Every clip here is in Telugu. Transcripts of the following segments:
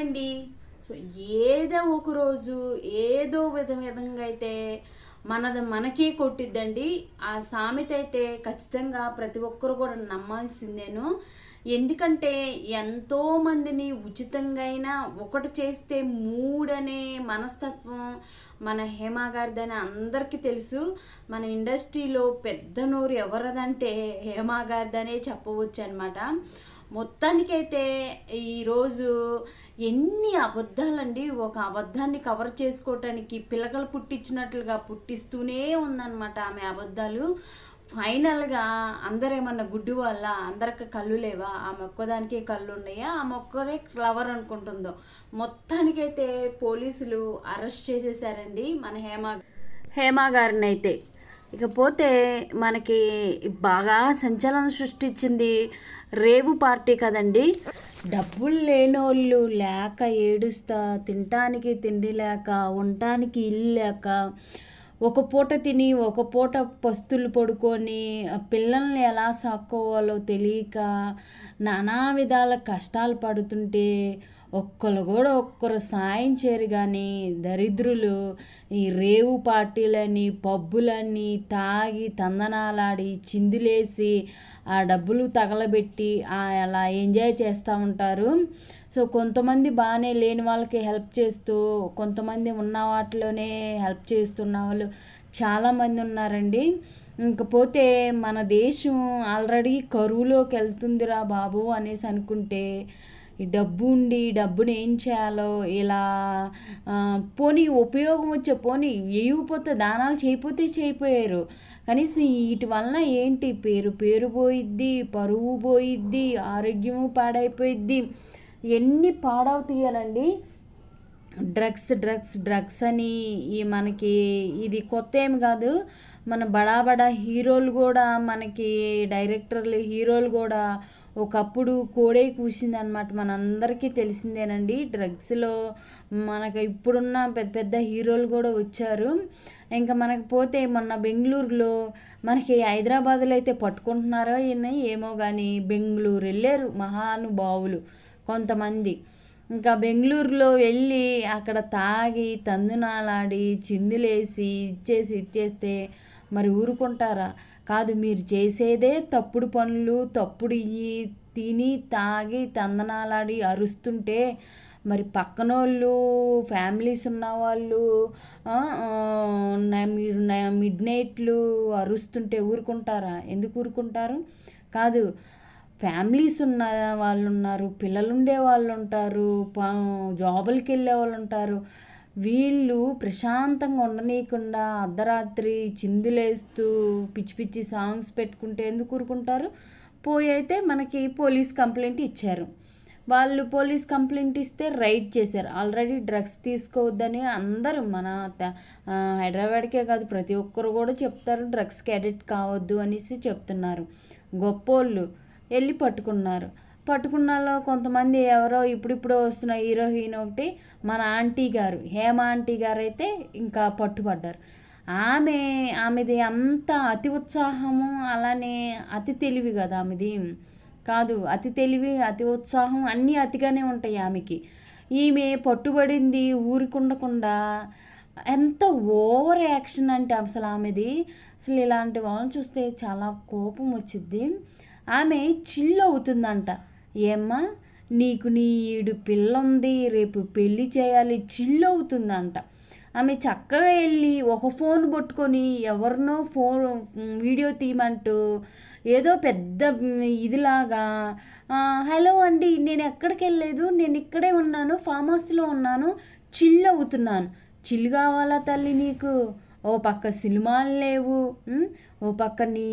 అండి. సో ఏదో ఒక రోజు ఏదో విధంగా అయితే మనది మనకే కొట్టిద్దండి. ఆ సామెత అయితే ఖచ్చితంగా ప్రతి ఒక్కరు కూడా నమ్మాల్సిందేను. ఎందుకంటే ఎంతో మందిని ఉచితంగా అయినా ఒకటి చేస్తే మూడనే మనస్తత్వం మన హేమ గారిదని అందరికీ తెలుసు. మన ఇండస్ట్రీలో పెద్ద నోరు ఎవరిదంటే హేమ గారిదనే చెప్పవచ్చు అనమాట. మొత్తానికైతే ఈరోజు ఎన్ని అబద్ధాలండి. ఒక అబద్ధాన్ని కవర్ చేసుకోవటానికి పిలకలు పుట్టించినట్లుగా పుట్టిస్తూనే ఉందన్నమాట ఆమె అబద్ధాలు. ఫైనల్గా అందరేమన్నా గుడ్డు వల్ల అందరికి కళ్ళు లేవా, ఆమె ఒక్కదానికే కళ్ళు ఉన్నాయా, ఆమె ఒక్కరే క్లవర్ అనుకుంటుందో. మొత్తానికైతే పోలీసులు అరెస్ట్ చేసేసారండి మన హేమ గారిని అయితే. ఇకపోతే మనకి బాగా సంచలనం సృష్టించింది రేవు పార్టీ కదండి. డబ్బులు లేనోళ్ళు లేక ఏడుస్తా, తినటానికి తిండి లేక, ఉండటానికి ఇల్లు లేక, ఒక పూట తిని ఒక పూట పస్తులు పడుకొని పిల్లల్ని ఎలా సాక్కోవాలో తెలియక నానా విధాల కష్టాలు పడుతుంటే ఒక్కరు సాయం చేయరు. కానీ దరిద్రులు ఈ రేవు పార్టీలని పబ్బులని తాగి తందనాలాడి చిందులేసి ఆ డబ్బులు తగలబెట్టి అలా ఎంజాయ్ చేస్తూ ఉంటారు. సో కొంతమంది బాగానే లేని వాళ్ళకి హెల్ప్ చేస్తూ, కొంతమంది ఉన్న వాటిలోనే హెల్ప్ చేస్తున్న వాళ్ళు చాలామంది ఉన్నారండి. ఇంకపోతే మన దేశం ఆల్రెడీ కరువులోకి వెళ్తుందిరా బాబు అనేసి అనుకుంటే ఈ డబ్బు ఉండి డబ్బుని ఏం చేయాలో ఇలా పోనీ ఉపయోగం వచ్చే పోనీ వేయకపోతే దానాలు చేయిపోయారు. కనీసం వీటి వలన ఏంటి పేరు పోయిద్ది, పరువు పోయిద్ది, ఆరోగ్యము పాడైపోయిద్ది. ఎన్ని పాడవుతాయనండి. డ్రగ్స్ అని ఈ మనకి ఇది కొత్త ఏమి కాదు. మన బడా హీరోలు కూడా, మనకి డైరెక్టర్లు హీరోలు కూడా ఒకప్పుడు కోడే కూసిందనమాట. మనందరికీ తెలిసిందేనండి. డ్రగ్స్లో మనకు ఇప్పుడున్న పెద్ద హీరోలు కూడా వచ్చారు. ఇంకా మనకు పోతే మొన్న బెంగళూరులో, మనకి హైదరాబాద్లో అయితే పట్టుకుంటున్నారో ఏమో కానీ బెంగళూరు వెళ్ళారు మహానుభావులు కొంతమంది. ఇంకా బెంగళూరులో వెళ్ళి అక్కడ తాగి తందునాలాడి చిందులేసి ఇచ్చేస్తే మరి ఊరుకుంటారా? కాదు, మీరు చేసేదే తప్పుడు పనులు, తప్పుడు తిని తాగి తందనాలాడి అరుస్తుంటే మరి పక్కనోళ్ళు ఫ్యామిలీస్ ఉన్నవాళ్ళు మిడ్ నైట్లు అరుస్తుంటే ఊరుకుంటారా? ఎందుకు ఊరుకుంటారు? కాదు, ఫ్యామిలీస్ ఉన్న వాళ్ళు ఉన్నారు, పిల్లలుండే వాళ్ళు ఉంటారు, జాబులకి వెళ్ళే వాళ్ళు ఉంటారు. వీళ్ళు ప్రశాంతంగా ఉండనీయకుండా అర్ధరాత్రి చిందులేస్తూ పిచ్చి సాంగ్స్ పెట్టుకుంటే ఎందుకు ఊరుకుంటారు? పోయి అయితే మనకి పోలీస్ కంప్లైంట్ ఇచ్చారు. వాళ్ళు పోలీస్ కంప్లైంట్ ఇస్తే రైడ్ చేశారు. ఆల్రెడీ డ్రగ్స్ తీసుకోవద్దని అందరూ మన హైదరాబాద్కే కాదు ప్రతి ఒక్కరు కూడా చెప్తారు, డ్రగ్స్కి అడిక్ట్ కావద్దు అనేసి చెప్తున్నారు. గొప్పోళ్ళు వెళ్ళి పట్టుకున్నాలో కొంతమంది ఎవరో ఇప్పుడిప్పుడు వస్తున్న హీరోయిన్ ఒకటి మన ఆంటీ గారు, హేమ ఆంటీ గారు అయితే ఇంకా పట్టుబడ్డారు. ఆమెది అంత అతి ఉత్సాహము, అలానే అతి తెలివి కదా ఆమెది. కాదు, అతి తెలివి అతి ఉత్సాహం అన్నీ అతిగానే ఉంటాయి ఆమెకి. ఈమె పట్టుబడింది ఊరికుండకుండా ఎంత ఓవర్ యాక్షన్ అంటే అసలు ఆమెది. అసలు ఇలాంటి వాళ్ళని చూస్తే చాలా కోపం వచ్చిద్ది. ఆమె చిల్లు అవుతుందంట. ఏమ్మా, నీకు ఈడు పిల్ల ఉంది, రేపు పెళ్ళి చేయాలి, చిల్లు అవుతుందంట. ఆమె చక్కగా వెళ్ళి ఒక ఫోన్ పట్టుకొని ఎవరినో వీడియో తీయమంటూ ఏదో పెద్ద ఇదిలాగా, హలో అండి, నేను ఎక్కడికి వెళ్ళలేదు, నేను ఇక్కడే ఉన్నాను, ఫామ్ హౌస్లో ఉన్నాను, చిల్లు అవుతున్నాను. చిల్లు కావాలా తల్లి నీకు? ఓ పక్క సినిమాలు లేవు, ఓ పక్క నీ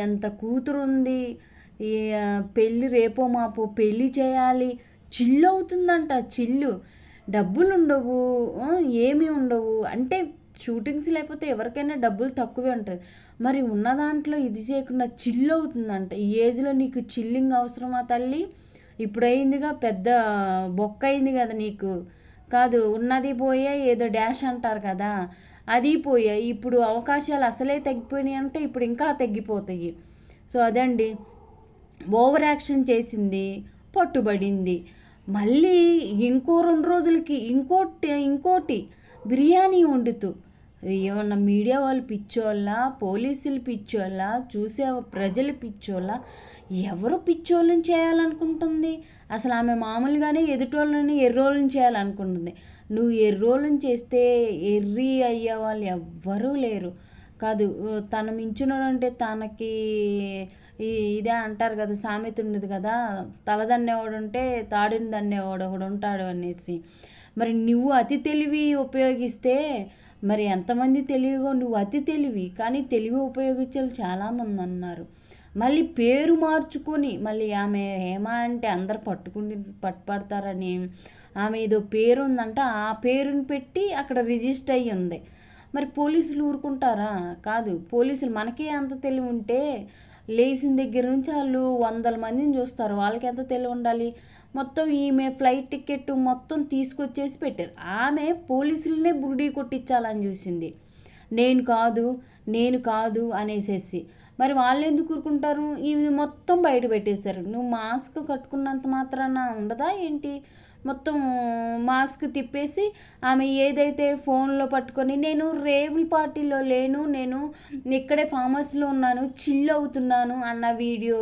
అంత కూతురు ఉంది, పెళ్ళి రేపో మాపో పెళ్ళి చేయాలి, చిల్లు అవుతుందంట. చిల్లు, డబ్బులు ఉండవు, ఏమీ ఉండవు. అంటే షూటింగ్స్ లేకపోతే ఎవరికైనా డబ్బులు తక్కువే ఉంటుంది. మరి ఉన్న దాంట్లో ఇది చేయకుండా చిల్లు అవుతుందంట. ఈ ఏజ్లో నీకు చిల్లింగ్ అవసరమా తల్లి? ఇప్పుడు అయిందిగా, పెద్ద బొక్క అయింది కదా నీకు. కాదు, ఉన్నది పోయే ఏదో డాష్ అంటారు కదా, అది పోయాయి. ఇప్పుడు అవకాశాలు అసలే తగ్గిపోయినాయి అంటే ఇప్పుడు ఇంకా తగ్గిపోతాయి. సో అదండి, ఓవర్ యాక్షన్ చేసింది, పట్టుబడింది. మళ్ళీ ఇంకో 2 రోజులకి ఇంకోటి బిర్యానీ వండుతూ, ఏమన్నా మీడియా వాళ్ళు పిచ్చోళ్ళ, పోలీసులు పిచ్చోళ్ళ, చూసే ప్రజలు పిచ్చోళ్ళ, ఎవరు పిచ్చోళ్ళని చేయాలనుకుంటుంది? అసలు ఆమె మామూలుగానే ఎదుటోళ్ళని ఎర్రోళ్ళని చేయాలనుకుంటుంది. నువ్వు ఎర్రోళ్ళని చేస్తే ఎర్రి అయ్యే వాళ్ళు ఎవ్వరూ లేరు. కాదు, తన మించునంటే తనకి ఇదే అంటారు కదా, సామెత ఉండదు కదా, తలదన్నేవాడు ఉంటే తాడిని దన్నేవాడు ఒకడు ఉంటాడు అనేసి. మరి నువ్వు అతి తెలివి ఉపయోగిస్తే మరి ఎంతమంది తెలివిగో, నువ్వు అతి తెలివి, కానీ తెలివి ఉపయోగించే చాలామంది అన్నారు. మళ్ళీ పేరు మార్చుకొని, మళ్ళీ ఆమె హేమ అంటే అందరు పట్టుపడతారని ఆమె ఏదో పేరు ఉందంట, ఆ పేరుని పెట్టి అక్కడ రిజిస్టర్ అయ్యి ఉంది. మరి పోలీసులు ఊరుకుంటారా? కాదు, పోలీసులు మనకే అంత తెలివి ఉంటే లేచిన దగ్గర నుంచి వాళ్ళు 100 మందిని చూస్తారు, వాళ్ళకి ఎంత తెలివి ఉండాలి? మొత్తం ఈమె ఫ్లైట్ టికెట్ మొత్తం తీసుకొచ్చేసి పెట్టారు. ఆమె పోలీసులనే బురిడీ కొట్టించాలని చూసింది, నేను కాదు అనేసేసి. మరి వాళ్ళు ఎందుకు ఊరుకుంటారు? ఇవి మొత్తం బయట పెట్టేశారు. నువ్వు మాస్క్ కట్టుకున్నంత మాత్రాన ఉండదా ఏంటి? మొత్తం మాస్క్ తిప్పేసి ఆమె ఏదైతే ఫోన్లో పట్టుకొని, నేను రేవుల పార్టీలో లేను, నేను ఇక్కడే ఫామ్ హౌస్లో ఉన్నాను, చిల్ అవుతున్నాను అన్న వీడియో,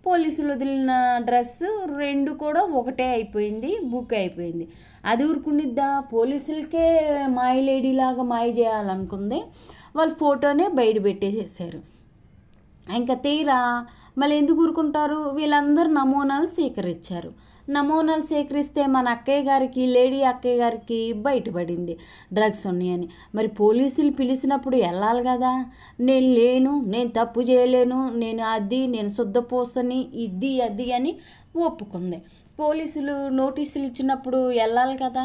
పోలీసులు వదిలిన డ్రెస్సు 2 కూడా ఒకటే అయిపోయింది, బుక్ అయిపోయింది. అది ఊరుకునిద్దా? పోలీసులకే మాయ లేడీలాగా మాయ చేయాలనుకుంది. వాళ్ళ ఫోటోనే బయట పెట్టేసేసారు. ఇంకా తీరా మళ్ళీ ఎందుకు ఊరుకుంటారు? వీళ్ళందరూ నమూనాలు సేకరించారు. నమూనాలు సేకరిస్తే మన అక్కయ్య గారికి, లేడీ అక్కయ్య గారికి బయటపడింది డ్రగ్స్ ఉన్నాయని. మరి పోలీసులు పిలిచినప్పుడు వెళ్ళాలి కదా, నేను తప్పు చేయలేను, నేను శుద్ధపోసని, అది అని ఒప్పుకుంది. పోలీసులు నోటీసులు ఇచ్చినప్పుడు వెళ్ళాలి కదా,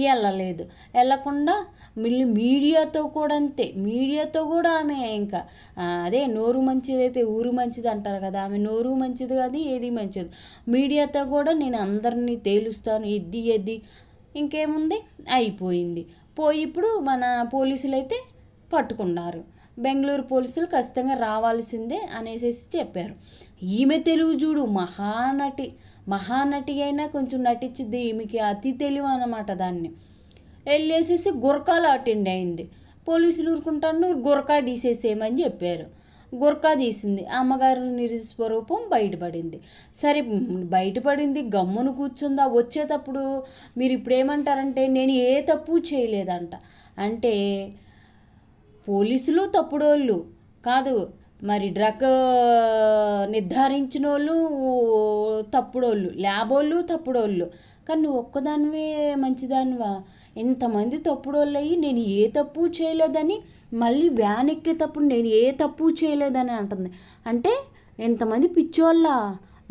వెళ్ళలేదు. వెళ్ళకుండా మళ్ళీ మీడియాతో కూడా అంతే, మీడియాతో కూడా ఆమె ఇంకా అదే నోరు మంచిదైతే ఊరు మంచిది అంటారు కదా, ఆమె నోరు మంచిది కాదు, ఏది మంచిది. మీడియాతో కూడా నేను అందరినీ తేలుస్తాను, ఎద్ది ఇంకేముంది, అయిపోయింది. పోయి ఇప్పుడు మన పోలీసులు అయితే పట్టుకున్నారు. బెంగళూరు పోలీసులు ఖచ్చితంగా రావాల్సిందే అనేసి చెప్పారు. ఈమె తెలుగు చూడు, మహానటి అయినా కొంచెం నటించింది. ఈమెకి అతి తెలివి అన్నమాట. దాన్ని వెళ్ళేసేసి గురకాలు అటెండ్ అయింది. పోలీసులు ఊరుకుంటాను, నువ్వు గురకా తీసేసేయమని చెప్పారు. గురకా తీసింది. అమ్మగారు నిజస్వరూపం బయటపడింది. సరే, బయటపడింది, గమ్మును కూర్చుందా. వచ్చేటప్పుడు మీరు ఇప్పుడు ఏమంటారంటే నేను ఏ తప్పు చేయలేదంట. అంటే పోలీసులు తప్పుడోళ్ళు కాదు, మరి డ్రగ్ నిర్ధారించిన వాళ్ళు తప్పుడోళ్ళు, ల్యాబ్ వాళ్ళు తప్పుడోళ్ళు. కానీ నువ్వు ఒక్కదానివే మంచిదానివా? ఇంతమంది తప్పుడోళ్ళు అయ్యి నేను ఏ తప్పు చేయలేదని మళ్ళీ వ్యాన్ ఎక్కేటప్పుడు నేను ఏ తప్పు చేయలేదని అంటుంది. అంటే ఎంతమంది పిచ్చోళ్ళ,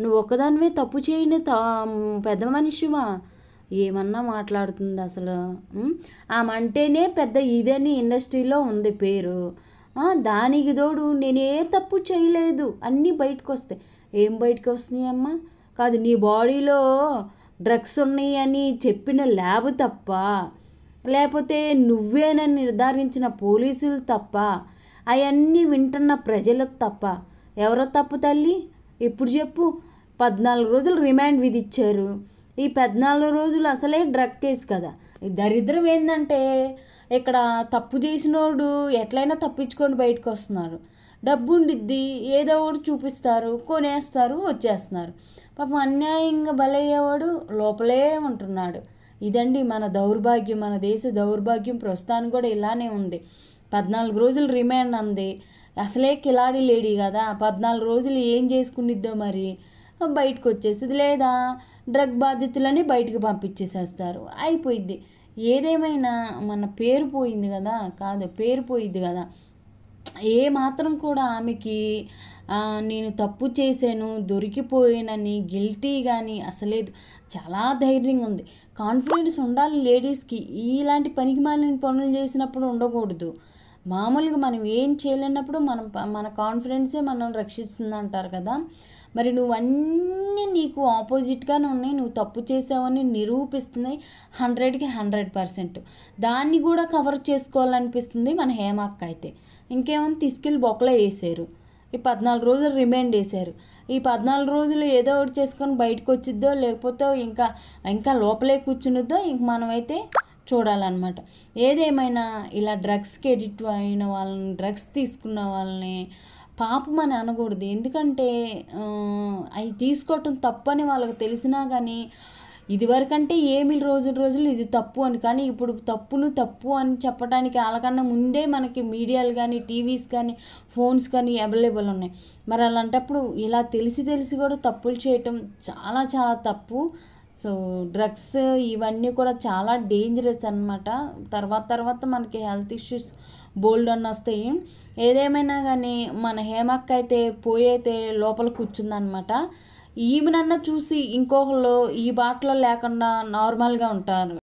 నువ్వు ఒక్కదానివే తప్పు చేయని పెద్ద మనిషివా? ఏమన్నా మాట్లాడుతుంది అసలు. ఆమె అంటేనే పెద్ద ఇదని ఇండస్ట్రీలో ఉంది పేరు. దానికి తోడు నేనే తప్పు చేయలేదు అన్నీ బయటకు వస్తాయి. ఏం బయటకు వస్తున్నాయమ్మా? కాదు, నీ బాడీలో డ్రగ్స్ ఉన్నాయి అని చెప్పిన ల్యాబ్ తప్ప, లేకపోతే నువ్వేనని నిర్ధారించిన పోలీసులు తప్ప, అవన్నీ వింటున్న ప్రజలకు తప్ప, ఎవరో తప్పు తల్లి? ఇప్పుడు చెప్పు. 14 రోజులు రిమాండ్ విధించారు. ఈ 14 రోజులు అసలే డ్రగ్ కేసు కదా. ఈ దరిద్రం ఏంటంటే ఇక్కడ తప్పు చేసినోడు ఎట్లయినా తప్పించుకొని బయటకు వస్తున్నారు. డబ్బు ఉండిద్ది, ఏదో ఒకటి చూపిస్తారు, కొనేస్తారు, వచ్చేస్తున్నారు. పాపం అన్యాయంగా బలయ్యేవాడు లోపలే ఉంటున్నాడు. ఇదండి మన దౌర్భాగ్యం, మన దేశ దౌర్భాగ్యం. ప్రస్తుతానికి కూడా ఇలానే ఉంది. 14 రోజులు రిమాండ్ అంది. అసలే కిలాడి లేడీ కదా, 14 రోజులు ఏం చేసుకునిద్దో మరి, బయటకు వచ్చేసింది. లేదా డ్రగ్ బాధితులని బయటకు పంపించేసేస్తారు, అయిపోయింది. ఏదేమైనా మన పేరు పోయింది కదా, కాదు పేరు పోయింది కదా. ఏ మాత్రం కూడా ఆమెకి నేను తప్పు చేశాను, దొరికిపోయానని గిల్టీ కానీ అసలేదు. చాలా ధైర్యంగా ఉంది, కాన్ఫిడెన్స్ ఉండాలి లేడీస్కి. ఇలాంటి పనికిమాలిన పనులు చేసినప్పుడు ఉండకూడదు. మామూలుగా మనం ఏం చేయలేనప్పుడు మన కాన్ఫిడెన్సే మనం రక్షిస్తుంది అంటారు కదా. మరి నువ్వన్నీ నీకు ఆపోజిట్గానే ఉన్నాయి, నువ్వు తప్పు చేసావని నిరూపిస్తున్నాయి 100కి 100%. దాన్ని కూడా కవర్ చేసుకోవాలనిపిస్తుంది మన హేమక్క అయితే. ఇంకేమని తీసుకెళ్ళి బొక్కలో వేసారు. ఈ 14 రోజులు రిమాండ్ వేశారు. ఈ 14 రోజులు ఏదో ఒకటి చేసుకొని బయటకు వచ్చిద్దో, లేకపోతే ఇంకా ఇంకా లోపలే కూర్చునిద్దో ఇంక మనమైతే చూడాలన్నమాట. ఏదేమైనా ఇలా డ్రగ్స్కి ఎడిక్ట్ అయిన వాళ్ళని, డ్రగ్స్ తీసుకున్న వాళ్ళని పాపం అని అనకూడదు. ఎందుకంటే అవి తీసుకోవటం తప్పని వాళ్ళకి తెలిసినా కానీ ఇదివరకంటే ఏమి రోజులు ఇది తప్పు అని, కానీ ఇప్పుడు తప్పు అని చెప్పడానికి వాళ్ళకన్నా ముందే మనకి మీడియాలు కానీ, టీవీస్ కానీ, ఫోన్స్ కానీ అవైలబుల్ ఉన్నాయి. మరి అలాంటప్పుడు ఇలా తెలిసి కూడా తప్పులు చేయటం చాలా చాలా తప్పు. సో డ్రగ్స్ ఇవన్నీ కూడా చాలా డేంజరస్ అనమాట. తర్వాత మనకి హెల్త్ ఇష్యూస్ బోల్డ్ అని వస్తాయి. ఏదేమైనా కానీ మన హేమక్క అయితే పోయితే లోపల కూర్చుందనమాట. ఈమెనన్నా చూసి ఇంకొకళ్ళు ఈ బాటలో లేకుండా నార్మల్గా ఉంటారు.